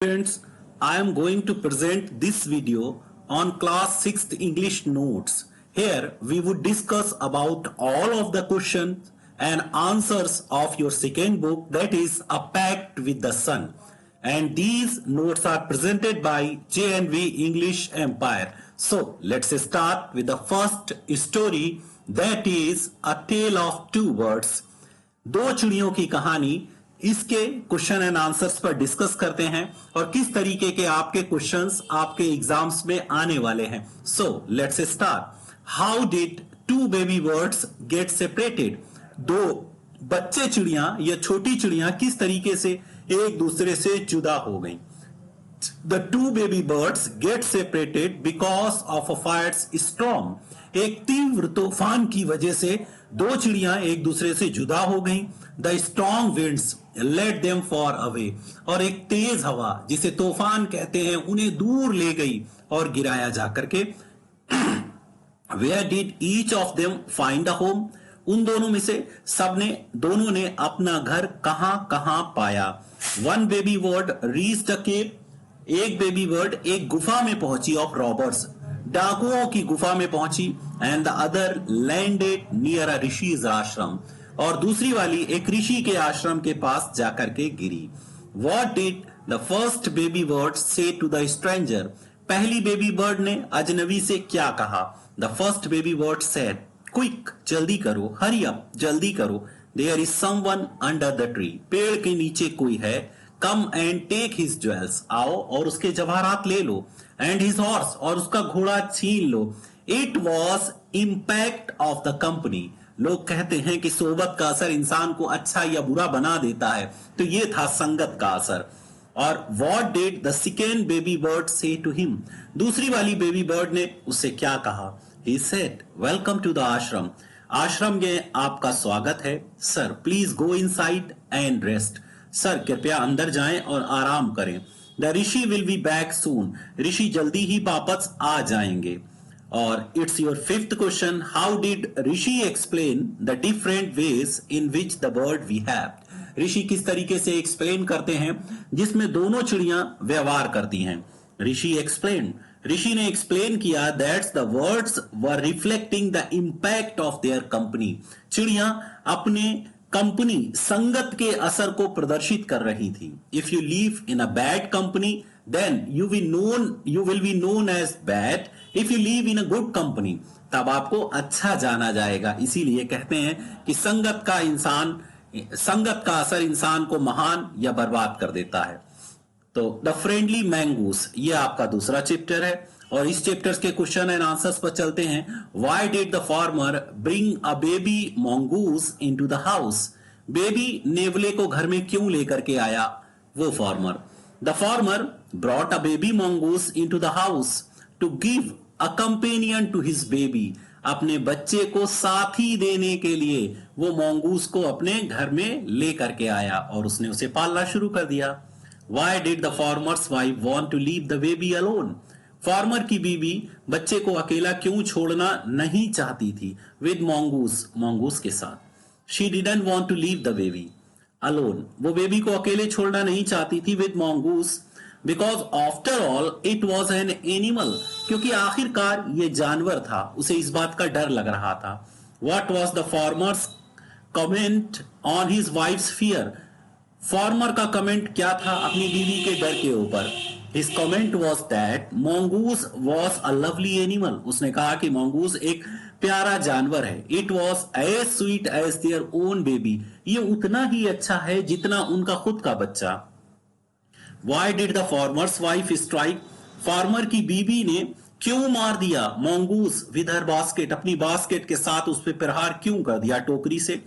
Students, I am going to present this video on class 6th English notes. Here we would discuss about all of the questions and answers of your second book, that is A Pact with the Sun. And these notes are presented by JNV English Empire. So let's start with the first story, that is A Tale of Two Birds. दो चिड़ियों की कहानी। इसके question and answers पर discuss करते हैं और किस तरीके के आपके क्वेश्चंस आपके एग्जाम्स में आने वाले हैं। So let's start. How did two baby birds get separated? दो बच्चे चिड़ियां या छोटी चिड़ियां किस तरीके से एक दूसरे से जुदा हो गई? The two baby birds get separated because of a fire's storm. एक तीव्र तूफान की वजह से दो चिड़ियां एक दूसरे से जुदा हो गईं। The strong winds led them far away. और एक तेज हवा जिसे तूफान कहते हैं उन्हें दूर ले गई और गिराया जाकर के। Where did each of them find a home? उन दोनों में से दोनों ने अपना घर कहां कहां पाया? One baby bird reached a cave. एक बेबी बर्ड एक गुफा में पहुंची ऑफ रॉबर्स, डाकुओं की गुफा में पहुंची। And the other landed near a rishis आश्रम, और दूसरी वाली एक ऋषि के आश्रम के पास जाकर के गिरी। What did the first baby bird say to the stranger? पहली बेबी बर्ड ने अजनबी से क्या कहा? The first baby bird said, quick, जल्दी करो, हरी अप, जल्दी करो, there is someone under the tree, पेड़ के नीचे कोई है। Come and take his jewels, आओ और उसके जवाहरात ले लो। एंड हिज हॉर्स, और उसका घोड़ा छीन लो। It was impact of the company. लोग कहते हैं कि सोबत का असर इंसान को अच्छा या बुरा बना देता है, तो ये था संगत का असर। और what did the second baby bird say to him? दूसरी वाली बेबी बर्ड ने उससे क्या कहा? He said, welcome to the ashram, आश्रम में आपका स्वागत है। Sir please go inside and rest, sir कृपया अंदर जाएं और आराम करें। The rishi will be back soon, ऋषि जल्दी ही वापस आ जाएंगे। और it's your fifth question, how did rishi explain the different ways in which the bird we have? ऋषि किस तरीके से एक्सप्लेन करते हैं जिसमें दोनों चिड़ियां व्यवहार करती हैं? ऋषि एक्सप्लेन, ऋषि ने एक्सप्लेन किया that's the words were reflecting the impact of their company. चिड़ियां अपने कंपनी संगत के असर को प्रदर्शित कर रही थी। If you live in a bad company then you will be known as bad. If you live in a good company, तब आपको अच्छा जाना जाएगा। इसीलिए कहते हैं कि संगत का असर इंसान को महान या बर्बाद कर देता है। तो द फ्रेंडली मैंगूस, ये आपका दूसरा चैप्टर है और इस चैप्टर के क्वेश्चन एंड आंसर्स पर चलते हैं। Why did the farmer bring a baby mongoose into the house? Baby नेवले को घर में क्यों लेकर के आया वो farmer? The farmer brought a baby mongoose into the house to give a companion to his baby. अपने बच्चे को साथी देने के लिए वो मंगूस को अपने घर में लेकर के आया और उसने उसे पालना शुरू कर दिया। Why did the farmer's wife want to leave the baby alone? Farmer की बीवी बच्चे को अकेला क्यों छोड़ना नहीं चाहती थी? विद मंगूस के साथ। She didn't want to leave the baby alone, वो बेबी को अकेले छोड़ना नहीं चाहती थी with mongoose, because after all it was an animal, क्योंकि आखिरकार ये जानवर था, उसे इस बात का डर लग रहा था। What was the farmers comment on his wives fear? Farmer का कमेंट क्या था अपनी बीवी के डर के ऊपर? His comment was that mongoose was a lovely animal. उसने कहा कि mongoose एक प्यारा जानवर है। It was as sweet as their own baby. ये उतना ही अच्छा है जितना उनका खुद का बच्चा। Why did the farmer's wife strike? Farmer की बीवी ने क्यों मार दिया mongoose with her basket? अपनी बास्केट के साथ उस पर प्रहार क्यों कर दिया टोकरी से?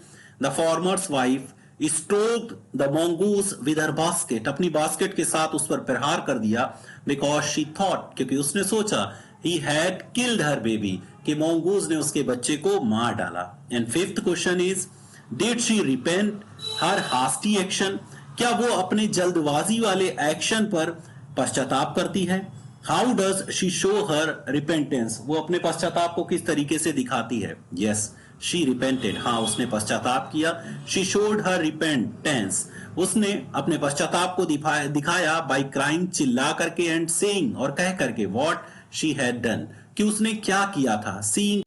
The farmer's wife stroke the mongoose with her basket, अपनी बास्केट के साथ उस पर प्रहार कर दिया। बिकॉज शी थॉट, क्योंकि उसने सोचा, he had killed her baby, कि मंगूस ने उसके बच्चे को मार डाला। And fifth question is, did she repent her hasty action? क्या वो अपने जल्दबाजी वाले एक्शन पर पश्चाताप करती है? How does she show her repentance? वो अपने पश्चाताप को किस तरीके से दिखाती है? यस, शी रिपेंटेड, हाँ उसने पश्चाताप किया। शी शोड हर रिपेंटेंस उसने अपने पश्चाताप को दिखाया बाय क्राइंग, चिल्ला करके, एंड सेइंग, और कह करके, व्हाट शी हैड डन, कि उसने क्या किया था, seeing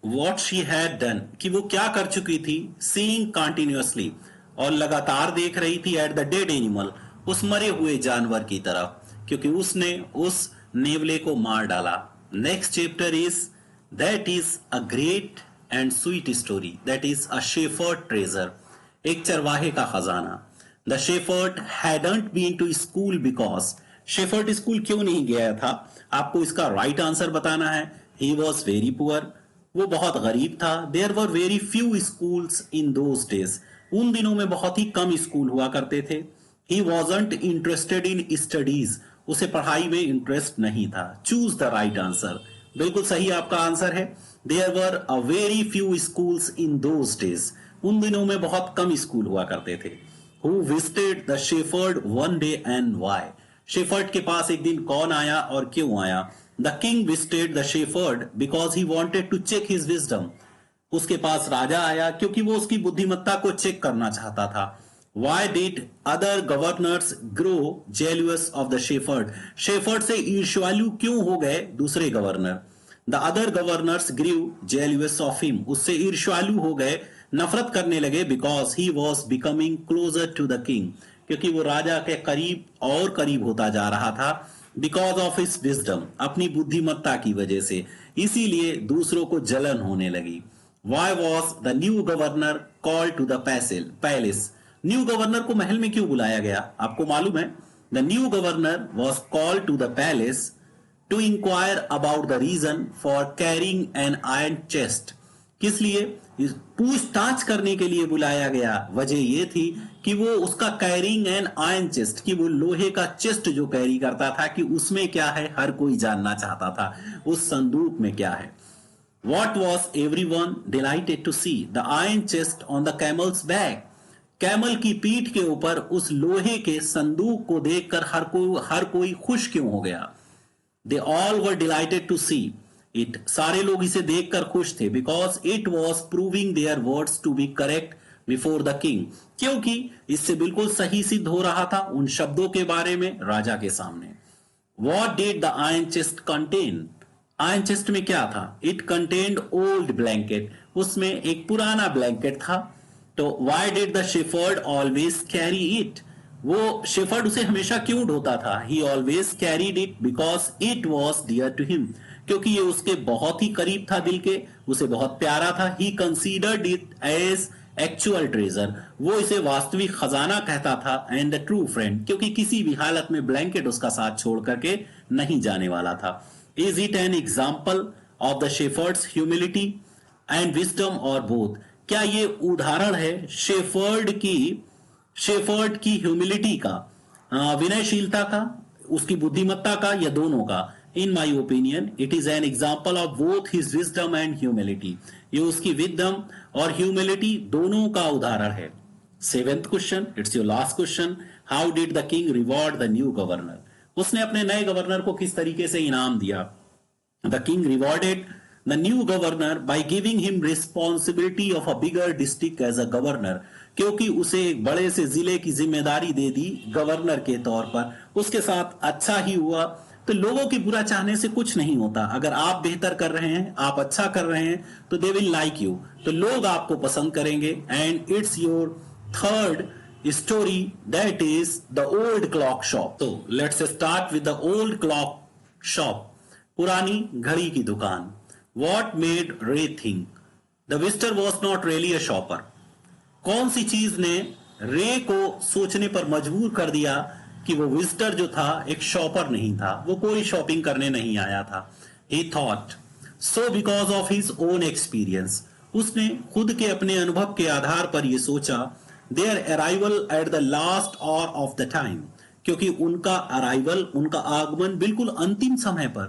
what she had done, कि वो क्या कर चुकी थी, सीइंग कंटिन्यूअसली, और लगातार देख रही थी, एट द डेड एनिमल, उस मरे हुए जानवर की तरफ, क्योंकि उसने उस नेवले को मार डाला। Next chapter is that is a great and sweet story, that is a shepherd treasure, एक चरवाहे का खजाना। The shepherd hadn't been to school because, shepherd school क्यों नहीं गया था, आपको इसका राइट आंसर बताना है। ही वॉज वेरी पुअर, वो बहुत गरीब था। There were very few schools in those days, उन दिनों में बहुत ही कम स्कूल हुआ करते थे। ही वॉजंट इंटरेस्टेड इन स्टडीज, उसे पढ़ाई में इंटरेस्ट नहीं था। चूज द राइट आंसर, बिल्कुल सही आपका आंसर है। There were a very few schools in those days, उन दिनों में बहुत कम स्कूल हुआ करते थे। Who visited the shepherd one day and why, shepherd के पास एक दिन कौन आया और क्यों आया। The king visited the shepherd because he wanted to check his wisdom, उसके पास राजा आया क्योंकि वो उसकी बुद्धिमत्ता को चेक करना चाहता था। Why did other governors grow jealous of the shepherd, shepherd से ईर्ष्यालु क्यों हो गए दूसरे governor. The other governors grew jealous of him, उससे ईर्ष्यालु हो गए, नफरत करने लगे, because he was becoming closer to the king, क्योंकि वो राजा के करीब और करीब होता जा रहा था। बिकॉज ऑफ हिज विजडम, अपनी बुद्धिमत्ता की वजह से, इसीलिए दूसरों को जलन होने लगी। Why was the new governor call to the palace, new governor को महल में क्यों बुलाया गया, आपको मालूम है। The new governor was call to the palace to inquire about the reason for carrying an iron chest, किस लिए, पूछताछ करने के लिए बुलाया गया। वजह यह थी कि वो उसका कैरिंग एन आयरन चेस्ट, कि वो लोहे का चेस्ट जो कैरी करता था, कि उसमें क्या है हर कोई जानना चाहता था, उस संदूक में क्या है। What was everyone delighted to see? The iron chest on the camel's back. Camel की पीठ के ऊपर उस लोहे के संदूक को देखकर हर कोई खुश क्यों हो गया। They all were delighted to see it. सारे लोग इसे देखकर खुश थे, because it was proving their words to be correct before the king. क्योंकि इससे बिल्कुल सही सिद्ध हो रहा था उन शब्दों के बारे में राजा के सामने। What did the iron chest contain? Iron chest में क्या था। इट कंटेन्ड ओल्ड ब्लैंकेट, उसमें एक पुराना ब्लैंकेट था। तो why did the shepherd always carry it, वो शेफर्ड उसे हमेशा क्यों ढोता था। He always carried it because it was dear to him, क्योंकि ये उसके बहुत ही करीब था दिल के, उसे बहुत प्यारा था। He considered it as actual treasure, वो इसे वास्तविक खजाना कहता था। एंड द ट्रू फ्रेंड, क्योंकि किसी भी हालत में ब्लैंकेट उसका साथ छोड़ करके नहीं जाने वाला था। Is it an example of the shepherd's humility and wisdom or both? क्या ये उदाहरण है शेफर्ड की ह्यूमिलिटी का, विनयशीलता का, उसकी बुद्धिमत्ता का, या दोनों का। In my opinion it is an example of both his wisdom and humility, ये उसकी विजडम और ह्यूमिलिटी दोनों का उदाहरण है। Seventh question, it's your last question. How did the king reward the new governor, उसने अपने नए गवर्नर को किस तरीके से इनाम दिया। The king rewarded the new governor by giving him responsibility of a bigger district as a governor, क्योंकि उसे एक बड़े से जिले की जिम्मेदारी दे दी गवर्नर के तौर पर। उसके साथ अच्छा ही हुआ। तो लोगों की बुरा चाहने से कुछ नहीं होता, अगर आप बेहतर कर रहे हैं, आप अच्छा कर रहे हैं, तो दे विल लाइक यू, तो लोग आपको पसंद करेंगे। And it's your third story, that is the old clock shop. So let's start with the old clock shop, पुरानी घड़ी की दुकान। What made Ray think the visitor was not really a shopper? कौन सी चीज ने रे को सोचने पर मजबूर कर दिया कि वो विजिटर जो था एक शॉपर नहीं था, वो कोई शॉपिंग करने नहीं आया था। He thought so because of his own experience, उसने खुद के अपने अनुभव के आधार पर ये सोचा। Their arrival at the last hour of the time, क्योंकि उनका अराइवल, उनका आगमन बिल्कुल अंतिम समय पर।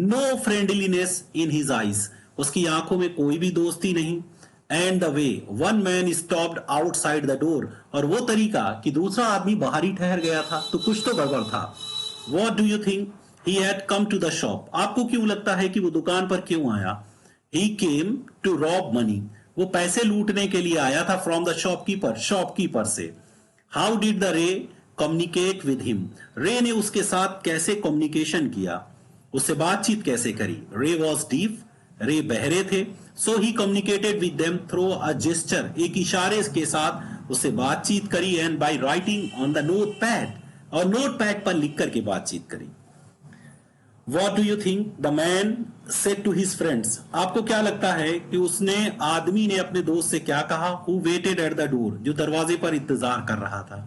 No friendliness in his eyes, उसकी आंखों में कोई भी दोस्ती नहीं। And the way one man stopped outside the door, और वो तरीका कि दूसरा आदमी बाहर ही ठहर गया था, तो कुछ तो गड़बड़ था। What do you think he had come to the shop? आपको क्यों लगता है कि वो दुकान पर क्यों आया। He came to rob money, वो पैसे लूटने के लिए आया था फ्रॉम द शॉपकीपर से। हाउ डिड द रे कम्युनिकेट विद हिम, रे ने उसके साथ कैसे कम्युनिकेशन किया, उससे बातचीत कैसे करी। रे वॉज डीफ, रे बहरे थे। So he communicated with them through a gesture, एक इशारे के साथ उससे बातचीत करी। And by writing on the note pad, और नोट पैड पर लिख करके बातचीत करी। What do you think the man said to his friends? आपको क्या लगता है कि उसने आदमी ने अपने दोस्त से क्या कहा? Who waited at the door, जो दरवाजे पर इंतजार कर रहा था।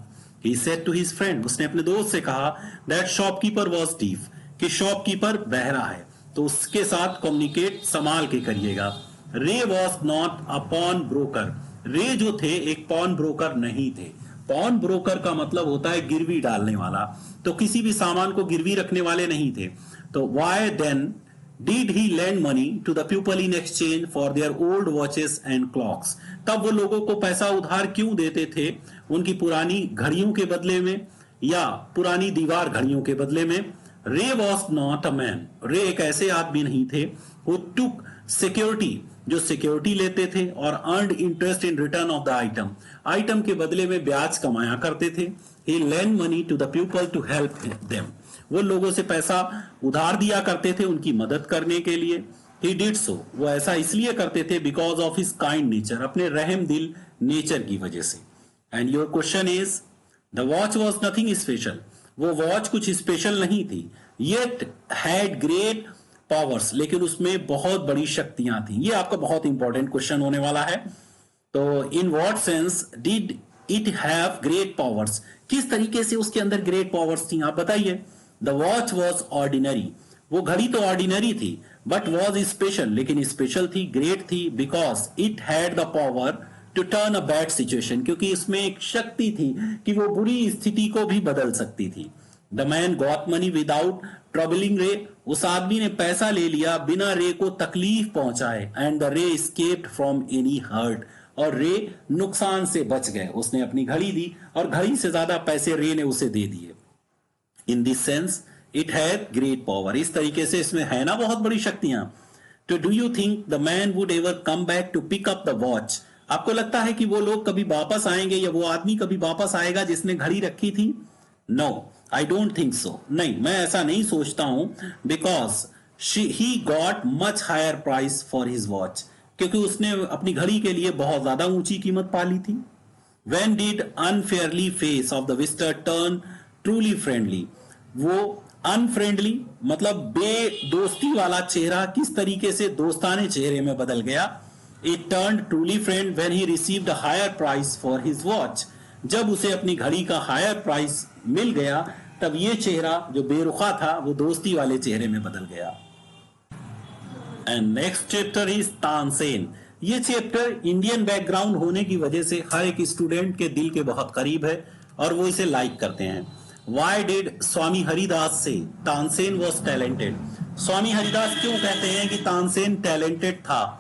He said to his friend, उसने अपने दोस्त से कहा that shopkeeper was deaf, कि शॉपकीपर बहरा है। तो उसके साथ कम्युनिकेट संभाल के करिएगा। Ray was not a pawnbroker, Ray जो थे एक पॉन ब्रोकर नहीं थे। पॉन ब्रोकर का मतलब होता है गिरवी डालने वाला, तो किसी भी सामान को गिरवी रखने वाले नहीं थे। तो why then did he lend money to the people in exchange for their old watches and clocks, तब वो लोगों को पैसा उधार क्यों देते थे, उनकी पुरानी घड़ियों के बदले में या पुरानी दीवार घड़ियों के बदले में। रे वॉज नॉट अ मैन, रे एक ऐसे आदमी नहीं थे who took सिक्योरिटी, जो सिक्योरिटी लेते थे, और earned interest in return of the item, item के बदले में ब्याज कमाया करते थे। He lend money to the people to help them, वो लोगों से पैसा उधार दिया करते थे उनकी मदद करने के लिए। ही डिड सो, वो ऐसा इसलिए करते थे because of his kind nature, अपने रहम दिल नेचर की वजह से। And your question is the watch was nothing special, वो वॉच कुछ स्पेशल नहीं थी। येट हैड ग्रेट पावर्स, लेकिन उसमें बहुत बड़ी शक्तियां थी। ये आपका बहुत इंपॉर्टेंट क्वेश्चन होने वाला है। तो in what sense did it have great powers, किस तरीके से उसके अंदर ग्रेट पावर्स थी, आप बताइए। द वॉच वॉज ऑर्डिनरी, वो घड़ी तो ऑर्डिनरी थी, बट वॉज स्पेशल, लेकिन स्पेशल थी, ग्रेट थी, because it had the power to turn a bad situation, क्योंकि इसमें एक शक्ति थी कि वो बुरी स्थिति को भी बदल सकती थी। The man got money without troubling रे, उस आदमी ने पैसा ले लिया बिना रे को तकलीफ पहुंचाए। And the Ray escaped from any hurt, और रे नुकसान से बच गए। उसने अपनी घड़ी दी और घड़ी से ज्यादा पैसे रे ने उसे दे दिए। In this sense it had great power, इस तरीके से इसमें है ना बहुत बड़ी शक्तियां। तो do you think the man would ever come back to pick up the watch, आपको लगता है कि वो लोग कभी वापस आएंगे या वो आदमी कभी वापस आएगा जिसने घड़ी रखी थी? No, I don't think so, नहीं मैं ऐसा नहीं सोचता हूं। Because he got much higher price for his watch, क्योंकि उसने अपनी घड़ी के लिए बहुत ज्यादा ऊंची कीमत पाली थी। When did unfairly face of the visitor turn truly friendly, वो अनफ्रेंडली मतलब बेदोस्ती वाला चेहरा किस तरीके से दोस्ताने चेहरे में बदल गया। It turned truly friend when he received a higher price for his watch, जब उसे अपनी घड़ी का हायर प्राइस मिल गया तब ये चेहरा जो बेरुखा था वो दोस्ती वाले चेहरे में बदल गया। And next chapter is Tansen, ये चैप्टर इंडियन बैकग्राउंड होने की वजह से हर एक स्टूडेंट के दिल के बहुत करीब है और वो इसे लाइक करते हैं। Why did स्वामी हरिदास से तानसेन वॉज टैलेंटेड, स्वामी हरिदास क्यों कहते हैं कि तानसेन टैलेंटेड था?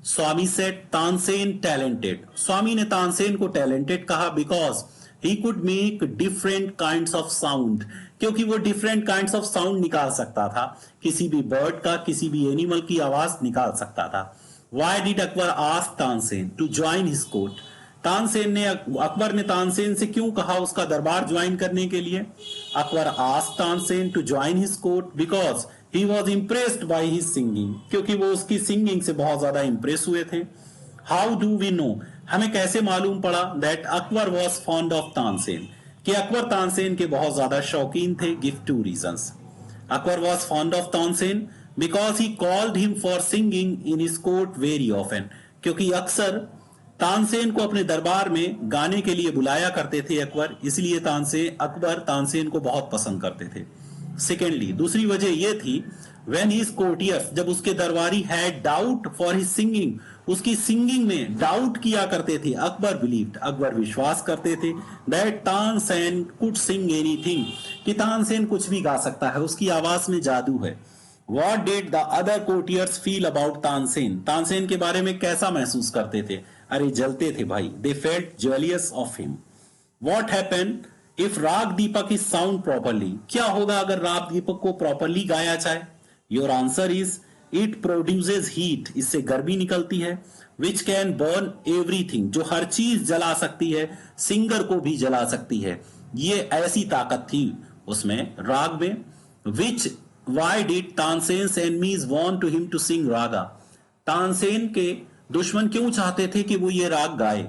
स्वामी सेड तानसेन टैलेंटेड, स्वामी ने तानसेन को टैलेंटेड कहा because he could make different kinds of sound, क्योंकि वो डिफरेंट काइंड्स ऑफ साउंड निकाल सकता था, किसी भी बर्ड का किसी भी एनिमल की आवाज निकाल सकता था। Why did Akbar ask Tansen to join his court, Akbar ने तानसेन से क्यों कहा उसका दरबार ज्वाइन करने के लिए? Akbar ask Tansen to join his court because he was impressed by his singing, क्योंकि वो उसकी सिंगिंग से बहुत ज्यादा इंप्रेस हुए थे। हाउ डू वी नो, हमें कैसे मालूम पड़ा that Akbar was fond of Tansen, कि अकबर तानसेन के बहुत ज्यादा शौकीन थे? Give two reasons. Akbar was fond of Tansen because he called him for singing in his court very often, क्योंकि अक्सर तानसेन को अपने दरबार में गाने के लिए बुलाया करते थे अकबर, इसलिए अकबर तानसेन को बहुत पसंद करते थे। सेकेंडली, दूसरी वजह यह थी व्हेन हिज कोर्टियर्स, जब उसके दरबारी had doubt for his singing, उसकी सिंगिंग में डाउट किया करते थे, अकबर बिलीव्ड, अकबर विश्वास करते थे that Tansen could sing anything, कि तानसेन कुछ भी गा सकता है, उसकी आवाज में जादू है। What did the other courtiers feel about Tansen, Tansen के बारे में कैसा महसूस करते थे? अरे जलते थे भाई, they felt jealous of him. What happened if राग दीपक is sound properly, क्या होगा अगर राग दीपक को प्रॉपरली गाया जाए? Your answer is it produces heat, इससे गर्मी निकलती है। विच कैन बर्न एवरीथिंग, जो हर चीज जला सकती है, सिंगर को भी जला सकती है। ये ऐसी ताकत थी उसमें, राग में। Which why did Tansen's enemies want to him to sing raga, Tansen के दुश्मन क्यों चाहते थे कि वो ये राग गाए?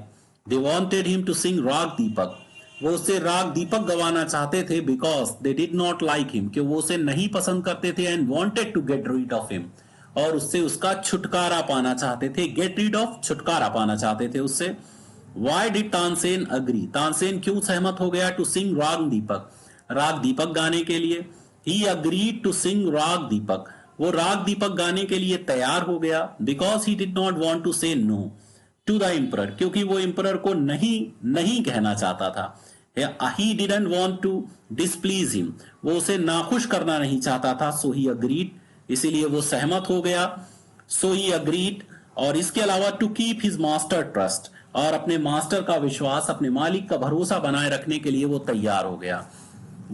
They wanted him to sing raga Deepak, वो उससे राग दीपक गवाना चाहते थे, because they did not like him, कि वो उसे नहीं पसंद करते थे, and wanted to get rid of him, और उससे उसका छुटकारा पाना चाहते थे। गेट रीड ऑफ, छुटकारा पाना चाहते थे उससे। Why did Tansen agree, Tansen क्यों सहमत हो गया टू सिंग राग दीपक, राग दीपक गाने के लिए? He agreed to sing raga Deepak, वो राग दीपक गाने के लिए तैयार हो गया, because he did not want to say no to the emperor, क्योंकि वो एम्परर को नहीं नहीं कहना चाहता था। He didn't want to displease him, वो उसे नाखुश करना नहीं चाहता था। सो ही अग्रीड, इसीलिए वो सहमत हो गया। सो ही अग्रीड, और इसके अलावा to keep his master trust, और अपने मास्टर का विश्वास, अपने मालिक का भरोसा बनाए रखने के लिए वो तैयार हो गया।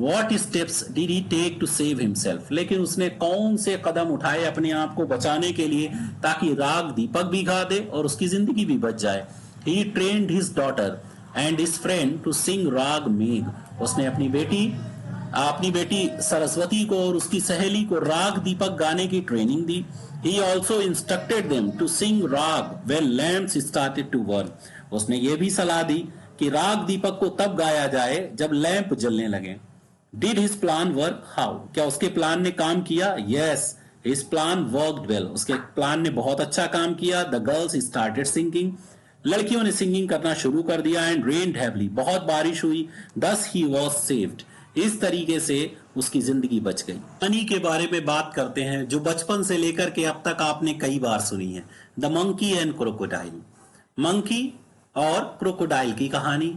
What steps did he take to save himself, लेकिन उसने कौन से कदम उठाए अपने आप को बचाने के लिए, ताकि राग दीपक भी गा दे और उसकी जिंदगी भी बच जाए। He trained his daughter and his friend to sing राग मेघ, उसने अपनी बेटी सरस्वती को और उसकी सहेली को राग दीपक गाने की training the. He also instructed them to sing राग when lamps started to burn, उसने ये भी सलाह दी कि राग दीपक को तब गाया जाए जब लैंप जलने लगे। Did his plan work? How? क्या उसके प्लान ने काम किया? Yes, his plan worked well. उसके प्लान ने बहुत अच्छा काम किया। The girls started singing. लड़कियों ने सिंगिंग करना शुरू कर दिया। And rained heavily. बहुत बारिश हुई। Thus he was saved. इस तरीके से उसकी जिंदगी बच गई। मनी के बारे में बात करते हैं, जो बचपन से लेकर के अब तक आपने कई बार सुनी है। The monkey and crocodile, monkey और क्रोकोडाइल की कहानी।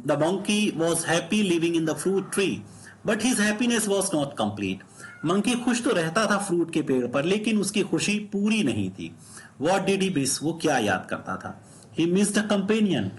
The monkey was happy living in the fruit tree, but his happiness was not complete. Monkey खुश तो रहता था फ्रूट के पेड़ पर, लेकिन उसकी खुशी पूरी नहीं थी। वॉट डिड ही मिस, वो क्या याद करता था? ही मिस्ड अ कंपेनियन,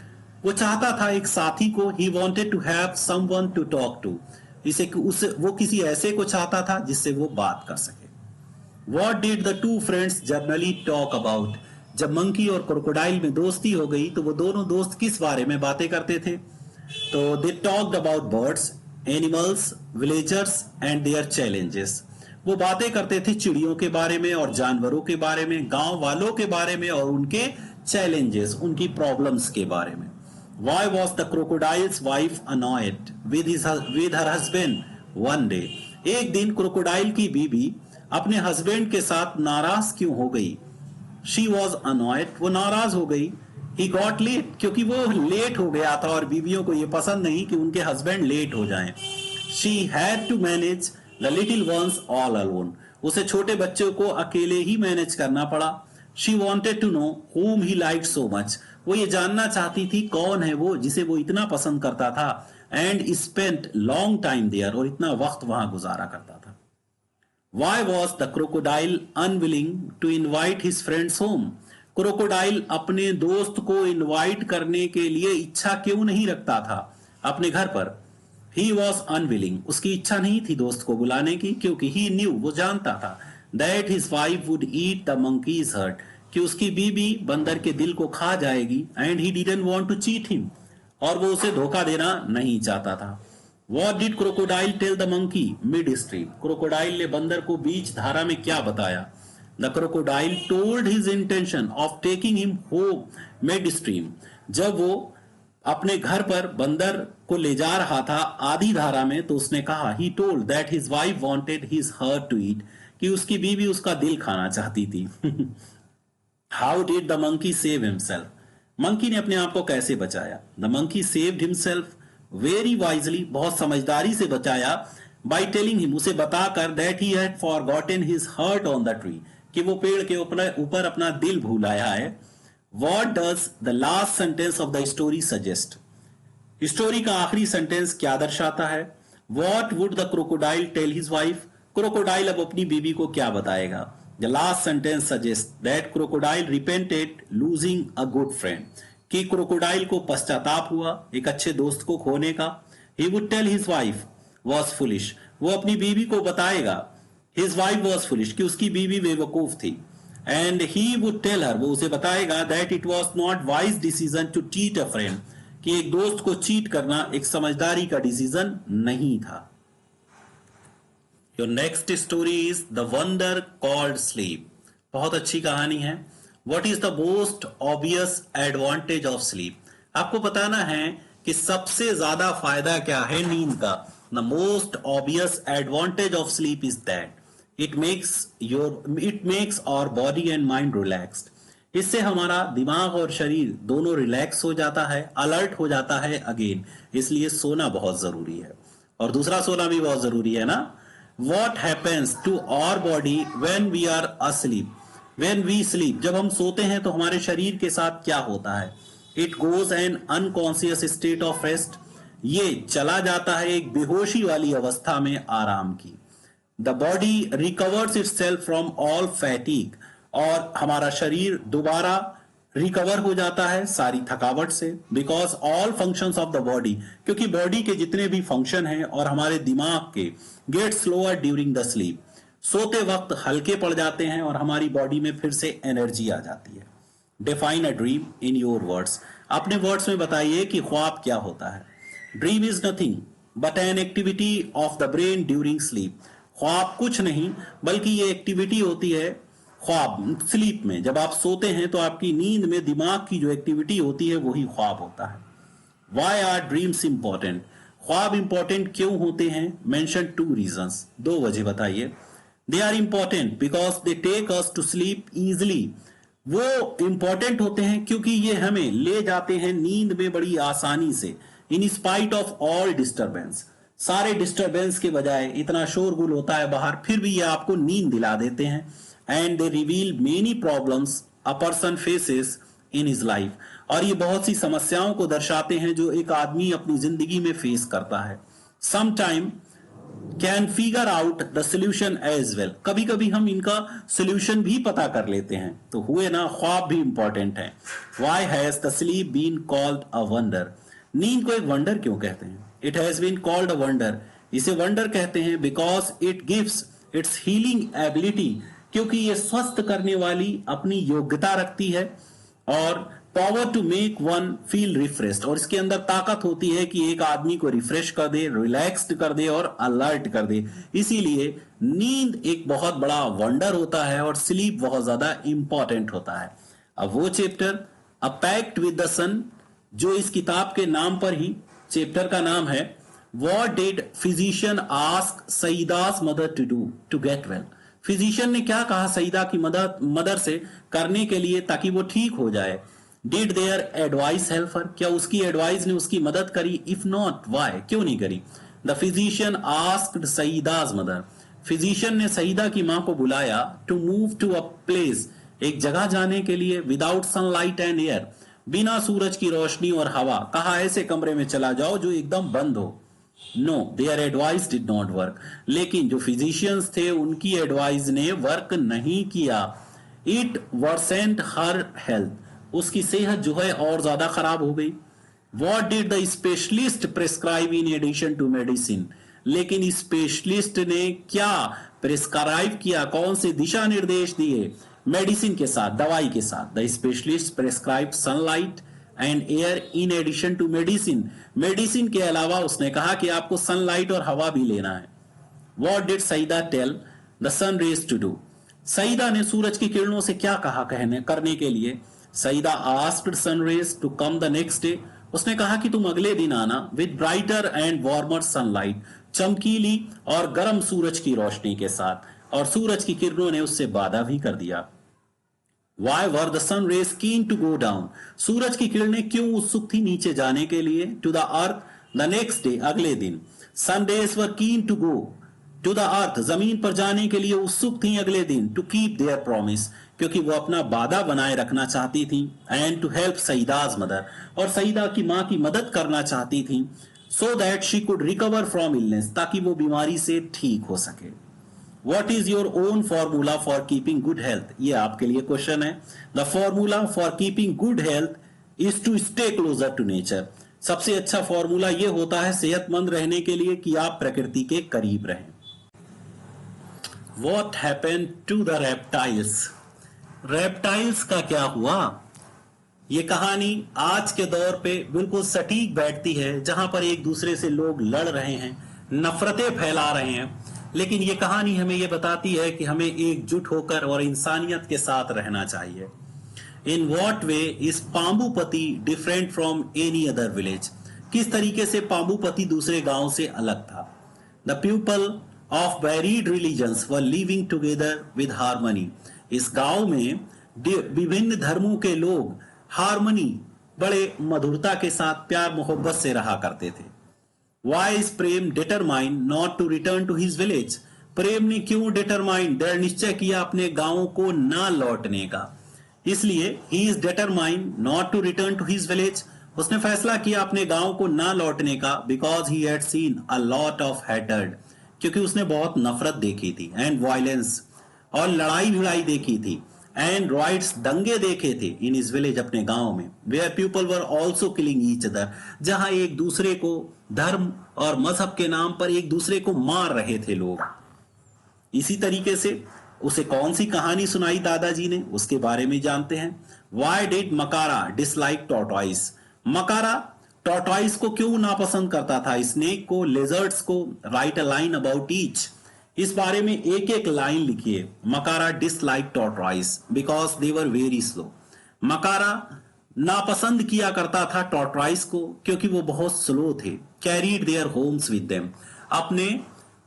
वो चाहता था एक साथी को। He wanted to have someone to talk to, वो किसी ऐसे को चाहता था जिससे वो बात कर सके। What did the two friends generally talk about, जब मंकी और क्रोकोडाइल में दोस्ती हो गई तो वो दोनों दोस्त किस बारे में बातें करते थे? तो they talked about birds, animals, villagers and their challenges, वो बातें करते थे चिड़ियों के बारे में और जानवरों के बारे में, गांव वालों के बारे में और उनके चैलेंजेस, उनकी प्रॉब्लम्स के बारे में। Why was the crocodile's wife annoyed with her husband one day? एक दिन क्रोकोडाइल की बीबी अपने हस्बैंड के साथ नाराज क्यों हो गई? She was annoyed, वो नाराज हो गई। He got late, क्योंकि वो लेट हो गया था और बीवियों को ये पसंद नहीं कि उनके हस्बैंड लेट हो जाएं। She had to manage the little ones all alone, उसे छोटे बच्चों को अकेले ही मैनेज करना पड़ा। She wanted to know whom he liked so much, वो ये जानना चाहती थी कौन है वो जिसे वो इतना पसंद करता था। And spent long time there, और इतना वक्त वहां गुजारा करता था। Why was the crocodile unwilling to invite his friends home? Crocodile अपने दोस्त को इनवाइट करने के लिए इच्छा क्यों नहीं रखता था अपने घर पर? He was unwilling, उसकी इच्छा नहीं थी दोस्त को बुलाने की, क्योंकि he knew, वो जानता था, that his wife would eat the monkey's heart, कि उसकी बीबी बंदर के दिल को खा जाएगी। And he didn't want to cheat him, और वो उसे धोखा देना नहीं चाहता था। What did crocodile tell the monkey midstream? Crocodile ने बंदर को बीच धारा में क्या बताया? The crocodile told his intention of taking him home midstream. जब वो अपने घर पर बंदर को ले जा रहा था आधी धारा में, तो उसने कहा, he told that his wife wanted his heart to eat, कि उसकी बीवी उसका दिल खाना चाहती थी। How did the monkey save himself? Monkey ने अपने आप को कैसे बचाया? The monkey saved himself very wisely, बहुत समझदारी से बचाया, by telling him, उसे बताकर, that he had forgotten his heart on the tree, कि वो पेड़ के ऊपर अपना दिल भूल आया है। What does the last sentence of the story suggest? Story का आखिरी सेंटेंस क्या दर्शाता है? What would the crocodile tell his wife? Crocodile अब अपनी बीबी को क्या बताएगा? The last sentence suggests that crocodile repented losing a good friend, कि क्रोकोडाइल को पश्चाताप हुआ एक अच्छे दोस्त को खोने का। He would tell his wife was foolish, वो अपनी बीवी को बताएगा, his wife was foolish, कि उसकी बीवी बेवकूफ थी। And he would tell her, वो उसे बताएगा that it was not wise decision to cheat a friend, कि एक दोस्त को चीट करना एक समझदारी का डिसीजन नहीं था. Your next story is the wonder called sleep. बहुत अच्छी कहानी है. What is the most obvious advantage of sleep? आपको बताना है कि सबसे ज्यादा फायदा क्या है नींद का. The most obvious advantage of sleep is that it makes our body and mind relaxed. इससे हमारा दिमाग और शरीर दोनों रिलैक्स हो जाता है, अलर्ट हो जाता है अगेन. इसलिए सोना बहुत जरूरी है. और दूसरा सोना भी बहुत जरूरी है ना. What happens to our body when we are asleep? When we sleep, जब हम सोते हैं तो हमारे शरीर के साथ क्या होता है? It goes an unconscious state of rest. ये चला जाता है एक बेहोशी वाली अवस्था में आराम की. The body recovers itself from all fatigue. और हमारा शरीर दोबारा रिकवर हो जाता है सारी थकावट से. Because all functions of the body, क्योंकि बॉडी के जितने भी फंक्शन हैं और हमारे दिमाग के get slower during the sleep. सोते वक्त हल्के पड़ जाते हैं और हमारी बॉडी में फिर से एनर्जी आ जाती है. Define a dream in your words. अपने वर्ड्स में बताइए कि ख्वाब क्या होता है. Dream is nothing but an activity of the brain during sleep. ख्वाब कुछ नहीं बल्कि ये एक्टिविटी होती है ख्वाब स्लीप में. जब आप सोते हैं तो आपकी नींद में दिमाग की जो एक्टिविटी होती है वही ख्वाब होता है. Why are dreams important? ख्वाब इंपॉर्टेंट क्यों होते हैं? Mention 2 reasons. 2 वजह बताइए. They are important because they take us to sleep easily. वो इंपॉर्टेंट होते हैं क्योंकि ये हमें ले जाते हैं नींद में बड़ी आसानी से. In spite of all disturbance, सारे डिस्टर्बेंस के बजाय, इतना शोरगुल होता है बाहर फिर भी ये आपको नींद दिला देते हैं. And they reveal many problems a person faces in his life. और ये बहुत सी समस्याओं को दर्शाते हैं जो एक आदमी अपनी जिंदगी में फेस करता है. Sometime can figure out the solution as well. कभी कभी हम इनका सोल्यूशन भी पता कर लेते हैं. तो हुए ना, ख्वाब भी इंपॉर्टेंट है. Why has the sleep been called a wonder? नींद को एक वंडर क्यों कहते हैं? It has been called a wonder. इसे वंडर कहते हैं because it gives its healing ability, क्योंकि ये स्वस्थ करने वाली अपनी योग्यता रखती है. और power to make one feel refreshed, और इसके अंदर ताकत होती है कि एक आदमी को रिफ्रेश कर दे, रिलैक्स्ड कर दे और अलर्ट कर दे. इसीलिए नींद एक बहुत बड़ा वंडर होता है और स्लीप बहुत ज्यादा इंपॉर्टेंट होता है. अब वो chapter a pact with the sun, जो इस किताब के नाम पर ही चैप्टर का नाम है. What did physician ask Saida's mother to do to get well? Physician ने क्या कहा सईदा की मदर से करने के लिए ताकि वो ठीक हो जाए. Did their advice help her? क्या उसकी एडवाइस ने उसकी मदद करी? इफ नॉट वाई, क्यों नहीं करी? The physician asked Saida's mother. Physician ने सईदा की मां को बुलाया to move to a place, एक जगह जाने के लिए, विदाउट सनलाइट एंड एयर, बिना सूरज की रोशनी और हवा. कहा ऐसे कमरे में चला जाओ जो एकदम बंद हो. No, their advice did not work. लेकिन जो फिजिशियंस थे उनकी एडवाइस ने वर्क नहीं किया. इट वर्सेंट हर हेल्थ, उसकी सेहत जो है और ज्यादा खराब हो गई. What did the specialist prescribe in addition to medicine? लेकिन स्पेशलिस्ट ने क्या प्रिस्क्राइब किया, कौन से दिशा निर्देश दिए मेडिसिन के साथ, दवाई के साथ? The specialist prescribe sunlight and air in addition to medicine. Medicine के अलावा उसने कहा कि आपको सनलाइट और हवा भी लेना है. What did Saeeda tell the sun rays to do? Saeeda ने सूरज की किरणों से क्या कहा करने के लिए? Saeeda asked sun rays to come the next day. उसने कहा कि तुम अगले दिन आना with brighter and warmer sunlight, चमकीली और गर्म सूरज की रोशनी के साथ. और सूरज की किरणों ने उससे वादा भी कर दिया. Why were the sun rays keen to go down? सूरज की किरणें क्यों उत्सुक थी नीचे जाने के लिए? To the earth the next day, अगले दिन. Sun rays were keen to go to the earth, जमीन पर जाने के लिए उत्सुक थी अगले दिन. To keep their promise, क्योंकि वो अपना वादा बनाए रखना चाहती थी. And to help सईदा's mother, और सईदा की माँ की मदद करना चाहती थी. So that she could recover from illness, ताकि वो बीमारी से ठीक हो सके. What is your own formula for keeping good health? ये आपके लिए क्वेश्चन है. The formula for keeping good health is to stay closer to nature. सबसे अच्छा फॉर्मूला ये होता है सेहतमंद रहने के लिए कि आप प्रकृति के करीब रहें. What happened to the reptiles? Reptiles का क्या हुआ? ये कहानी आज के दौर पे बिल्कुल सटीक बैठती है, जहां पर एक दूसरे से लोग लड़ रहे हैं, नफरतें फैला रहे हैं, लेकिन ये कहानी हमें ये बताती है कि हमें एकजुट होकर और इंसानियत के साथ रहना चाहिए। In what way is Pambupati different from any other village? किस तरीके से पाम्बुपति दूसरे गांव से अलग था? The people of varied religions were living together with harmony. इस गांव में विभिन्न धर्मों के लोग हार्मनी, बड़े मधुरता के साथ प्यार मोहब्बत से रहा करते थे। Why is Prem determined not to return to his village? Prem ने क्यों डिटरमाइंड, दृढ़ निश्चय किया अपने गांव को ना लौटने का? इसलिए he is determined not to return to his village, उसने फैसला किया अपने गांव को ना लौटने का। Because he had seen a lot of hatred, क्योंकि उसने बहुत नफरत देखी थी, एंड वायलेंस, और लड़ाई भिड़ाई देखी थी, एंड राइट्स, दंगे देखे थे इन इज विलेज, अपने गांव में, where people were also killing each other, जहां एक दूसरे को धर्म और मजहब के नाम पर एक दूसरे को मार रहे थे लोग। इसी तरीके से उसे कौन सी कहानी सुनाई दादाजी ने, उसके बारे में जानते हैं। Why did Makara dislike tortoise? Makara tortoise को क्यों नापसंद करता था, स्नेक को, लेजर्ड्स को? Write a line about each, इस बारे में एक एक लाइन लिखिए। Makara dislike tortoise because they were very slow. Makara नापसंद किया करता था टॉर्टॉइस को, क्योंकि वो बहुत स्लो थे। Carried their homes with them, अपने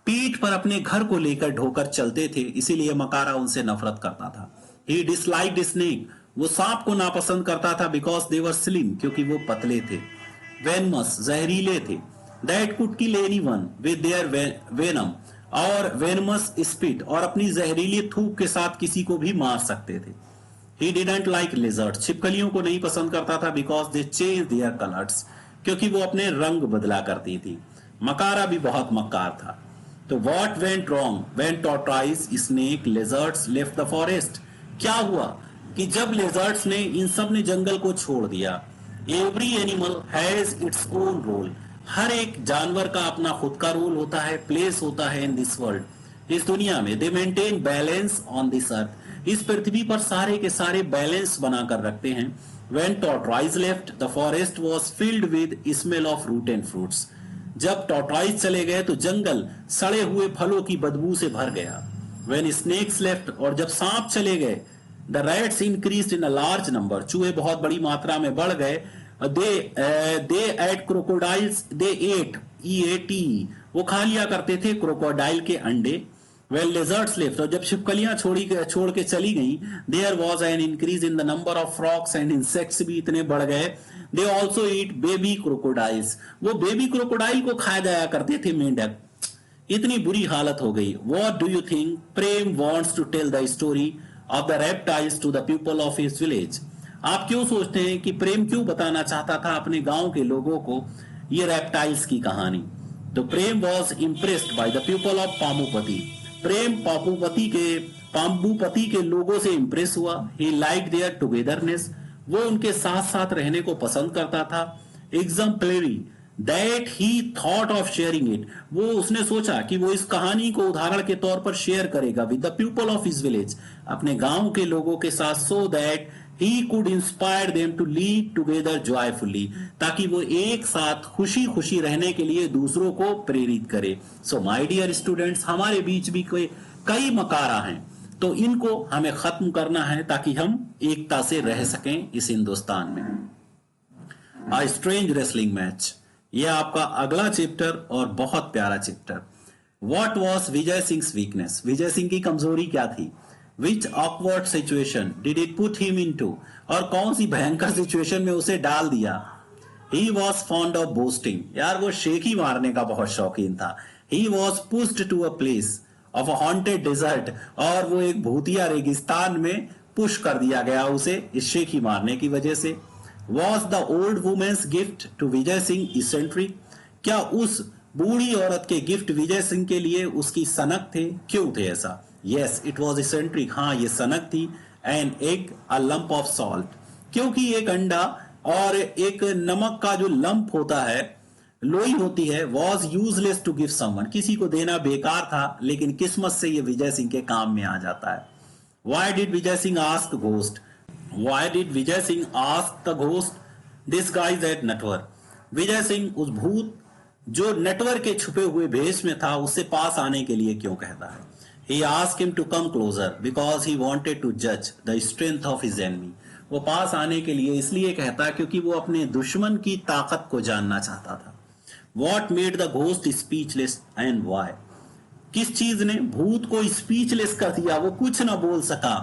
पीठ पर अपने घर को लेकर ढोकर चलते थे, इसीलिए मकारा उनसे नफरत करता था। ही डिसलाइक्ड स्नेक, वो सांप को नापसंद करता था, बिकॉज दे वर स्लिम, क्योंकि वो पतले थे। वेनमस, जहरीले थे। That could kill anyone with their venom, और वेनमस स्पिट, और अपनी जहरीली थूक के साथ किसी को भी मार सकते थे। ही डिडंट लाइक लिजर्ड, छिपकलियों को नहीं पसंद करता था, because they change their colours, क्योंकि वो अपने रंग बदला करती थी। मकारा भी बहुत मक्कार था। तो what went wrong when tortoise, snake, lizards left the forest? क्या हुआ कि जब लिजर्ड्स ने, इन सब ने जंगल को छोड़ दिया। Every animal has its own role, हर एक जानवर का अपना खुद का रोल होता है, प्लेस होता है इन दिस वर्ल्ड, इस दुनिया में। दे maintain balance on this earth, इस पृथ्वी पर सारे के सारे बैलेंस बनाकर रखते हैं। When tortoise left the forest was filled with smell of root and fruits, जब टॉर्टॉइस चले गए तो जंगल सड़े हुए फलों की बदबू से भर गया। व्हेन स्नेक्स लेफ्ट, और जब सांप चले गए, the rats increased in a large number, चूहे बहुत बड़ी मात्रा में बढ़ गए। they ate crocodiles, they ate, EAT, वो खा लिया करते थे क्रोकोडाइल के अंडे। When lizards left, और जब छिपकलियां छोड़ के चली गई, there was an increase in the number of frogs and insects, भी इतने बढ़ गए। They also eat baby crocodiles, वो बेबी क्रोकोडाइल को खाया जाया करते थे मेंढक। इतनी बुरी हालत हो गई। What do you think Prem wants to tell the story of the reptiles to the people of his village? आप क्यों सोचते हैं कि प्रेम क्यों बताना चाहता था अपने गांव के लोगों को ये रेप्टाइल्स की कहानी? तो Prem was impressed by the people of Pambupati, Prem Pambupati के लोगों से इंप्रेस हुआ। ही लाइक देयर टुगेदरनेस, वो उनके साथ साथ रहने को पसंद करता था। Exemplary that he thought of sharing it, वो उसने सोचा कि वो इस कहानी को उदाहरण के तौर पर शेयर करेगा with the people of his village, अपने गांव के लोगों के साथ, so that he could inspire them to live together joyfully, ताकि वो एक साथ खुशी खुशी रहने के लिए दूसरों को प्रेरित करे। सो माय डियर स्टूडेंट्स, हमारे बीच भी कई मकारा हैं, तो इनको हमें खत्म करना है ताकि हम एकता से रह सकें इस हिंदुस्तान में। A strange wrestling match, यह आपका अगला चैप्टर और बहुत प्यारा chapter. What was Vijay Singh weakness, Vijay Singh की कमजोरी क्या थी? Which awkward situation did it put him into, और कौन सी भयंकर सिचुएशन में उसे डाल दिया? He was fond of boasting, यार वो शेखी मारने का बहुत शौकीन था। He was pushed to a place of a haunted desert, और वो एक भूतिया रेगिस्तान में पुश कर दिया गया उसे इस शेखी मारने की वजह से। Was the old woman's gift to Vijay Singh eccentric, क्या उस बूढ़ी औरत के गिफ्ट विजय सिंह के लिए उसकी सनक थे? क्यों थे ऐसा? Yes, it was eccentric, हाँ ये सनक थी। An egg, a lump of salt, क्योंकि एक अंडा और एक नमक का जो लंप होता है, लोई होती है, was useless to give someone, किसी को देना बेकार था, लेकिन किस्मत से ये विजय सिंह के काम में आ जाता है। Why did Vijay Singh ask the ghost? Why did Vijay Singh ask the ghost disguised at Natwar? Vijay Singh उस भूत जो नटवर के छुपे हुए भेष में था उससे पास आने के लिए क्यों कहता है? He asked him to come closer because he wanted to judge the strength of his enemy. वो पास आने के लिए इसलिए कहता क्योंकि वो अपने दुश्मन की ताकत को जानना चाहता था. What made the ghost speechless and why? किस चीज ने भूत को स्पीचलेस कर दिया, वो कुछ ना बोल सका?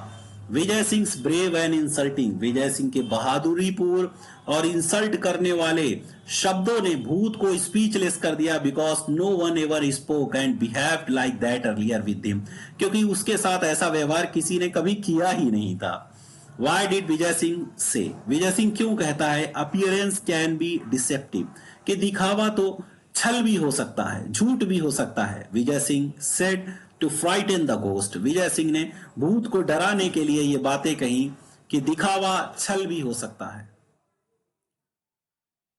Vijay Singh brave and insulting, Vijay Singh के बहादुरीपूर्ण और इंसल्ट करने वाले शब्दों ने भूत को स्पीचलेस कर दिया. Because no one ever spoke and behaved like that earlier with him, क्योंकि उसके साथ ऐसा व्यवहार किसी ने कभी किया ही नहीं था. वाई डिड विजय सिंह से, विजय सिंह क्यों कहता है अपीयरेंस कैन बी डिसेप्टिव, कि दिखावा तो छल भी हो सकता है, झूठ भी हो सकता है. Vijay Singh said to frighten the ghost, Vijay Singh ने भूत को डराने के लिए ये बातें कही कि दिखावा छल भी हो सकता है.